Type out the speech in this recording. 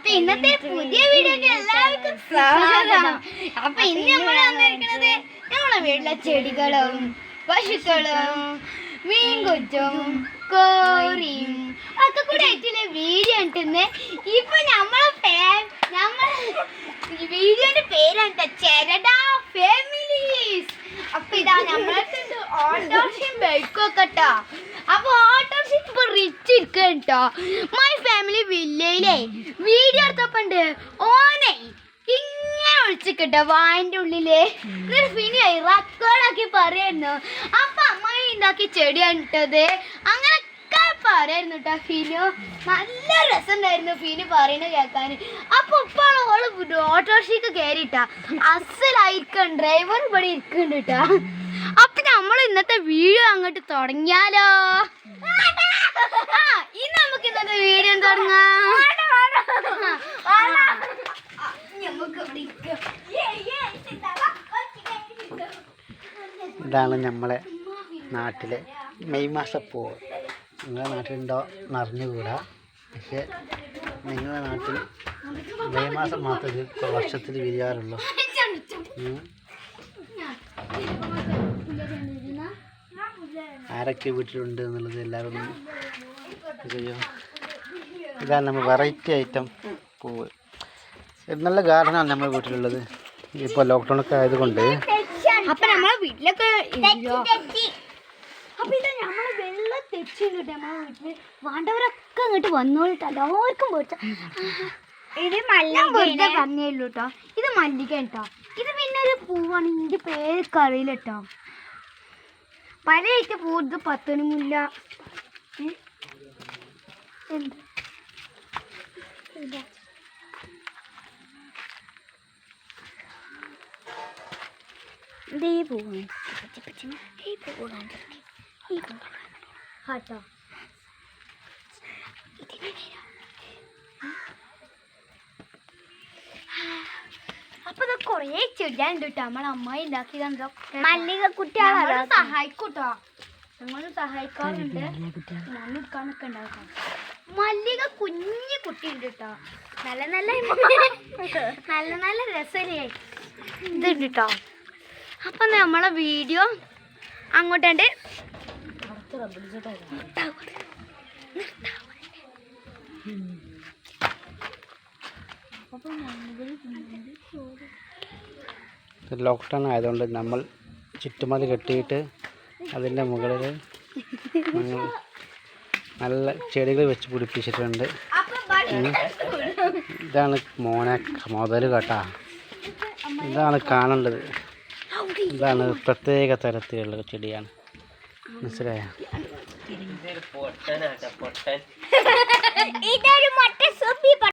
അപ്പൊ ഇന്നത്തെ പുതിയ വീഡിയോക്ക് എല്ലാവർക്കും സ്വാഗതം. അപ്പൊ ഇന്ന് നമ്മൾ വന്നിരിക്കുന്നത് നമ്മളെ വീട്ടിലെ ചെടികളും പശുക്കളും മീൻകുറ്റും കോറിയും ഒക്കെ കൂടെ ആയിട്ടുള്ള വീഡിയോ ഉണ്ടെന്ന്. ഇപ്പൊ നമ്മളെ വീഡിയോന്റെ പേരാണ് ചെരട ഫാമിലീസ്. അപ്പൊ ഇതാ നമ്മളെ ഓട്ടോറിക്ഷയും ബൈക്കും ഒക്കെ കേട്ടോ. അപ്പൊ ഓട്ടോറിക്ഷ ഇപ്പൊ റിച്ച് ഇരിക്കട്ടോ. മൈ ഫാമിലി വില്ലയിലെ വീഡിയോ എടുത്തപ്പണ്ട് ഓനെ ഇങ്ങനെ വിളിച്ചിട്ടോ വായന്റെ ഉള്ളില്. എന്നിട്ട് പിന്നെ റെക്കോർഡാക്കി പറയായിരുന്നു. അപ്പൊ അമ്മായി ഉണ്ടാക്കി ചെടി കണ്ടത് അങ്ങനൊക്കെ പറയായിരുന്നു കേട്ടോ. ഫീനു നല്ല രസമുണ്ടായിരുന്നു ഫീന് പറയുന്നത് കേൾക്കാൻ. അപ്പൊ ഇപ്പാണ് ഓള് ഓട്ടോറിക്ഷക്ക് കയറിട്ടാ അസലായിരിക്കും ഡ്രൈവർ ഇവിടെ ഇരിക്കുന്നുണ്ട് കേട്ടാ. അപ്പൊ നമ്മൾ ഇന്നത്തെ വീഡിയോ അങ്ങോട്ട് തുടങ്ങിയാലോ? ഇന്ന് നമുക്ക് ഇന്നത്തെ വീഡിയോ തുടങ്ങാം. ഇതാണ് നമ്മളെ നാട്ടിലെ മെയ് മാസപ്പൂവ്. നിങ്ങളുടെ നാട്ടിലുണ്ടോ എന്നറിഞ്ഞുകൂടാ, പക്ഷേ നിങ്ങളുടെ നാട്ടിൽ മെയ് മാസം മാത്രമേ വർഷത്തിൽ വിരിയാറുള്ളൂ. ആരൊക്കെ വീട്ടിലുണ്ട് എന്നുള്ളത് എല്ലാവരും ചെയ്യും. ഇതാണ് നമ്മൾ വെറൈറ്റി ഐറ്റം പൂവ്. നല്ല ഗാർഡനാണ് നമ്മുടെ വീട്ടിലുള്ളത്. ഇപ്പോൾ ലോക്ക്ഡൗണൊക്കെ ആയതുകൊണ്ട് അപ്പൊ നമ്മളെ വീട്ടിലൊക്കെ അപ്പൊ ഇത് നമ്മള് വെള്ളം തെച്ചിട്ട് നമ്മളെ വീട്ടില് വേണ്ടവരൊക്കെ അങ്ങോട്ട് വന്നോളിട്ടോ. എല്ലാവർക്കും പോയിട്ടോ. ഇത് വെറുതെ പറഞ്ഞേള്ളൂ കേട്ടോ. ഇത് മല്ലിക കേട്ടോ. ഇത് പിന്നെ ഒരു പൂവാണ്. ഇതിന്റെ പേരൊക്കെ അറിയില്ല കേട്ടോ. പല ഐറ്റം പൂ. ഇത് പത്തണിമുല്ല. ഇതേ പൂവാണ് കേട്ടോ. അപ്പൊ ഇത് കൊറേ ചെടിയാണ്ട് കേട്ടോ. നമ്മളെ അമ്മായി ഉണ്ടാക്കിയതോ മല്ലിക കുട്ടികളെ സഹായിക്കൂട്ടോ. ഞങ്ങൾ സഹായിക്കാറുണ്ട്. മണ്ണെടുക്കാനൊക്കെ ഉണ്ടാക്കാം. മല്ലിക കുഞ്ഞു കുട്ടിയുണ്ട് കേട്ടോ. നല്ല നല്ല നല്ല രസല്ലേ ഇതുണ്ട് കേട്ടോ. അപ്പൊ നമ്മളെ വീഡിയോ അങ്ങോട്ടുണ്ട്. ലോക്ക്ഡൗൺ ആയതുകൊണ്ട് നമ്മൾ ചുറ്റുമതി കെട്ടിയിട്ട് അതിൻ്റെ മുകളിൽ നല്ല ചെടികൾ വെച്ച് പിടിപ്പിച്ചിട്ടുണ്ട്. ഇതാണ് മോനെ മുതൽ കേട്ടാ. ഇതാണ് കാണേണ്ടത്. ഇതാണ് പ്രത്യേക തരത്തിലുള്ള ചെടിയാണ്. മനസ്സിലായോ?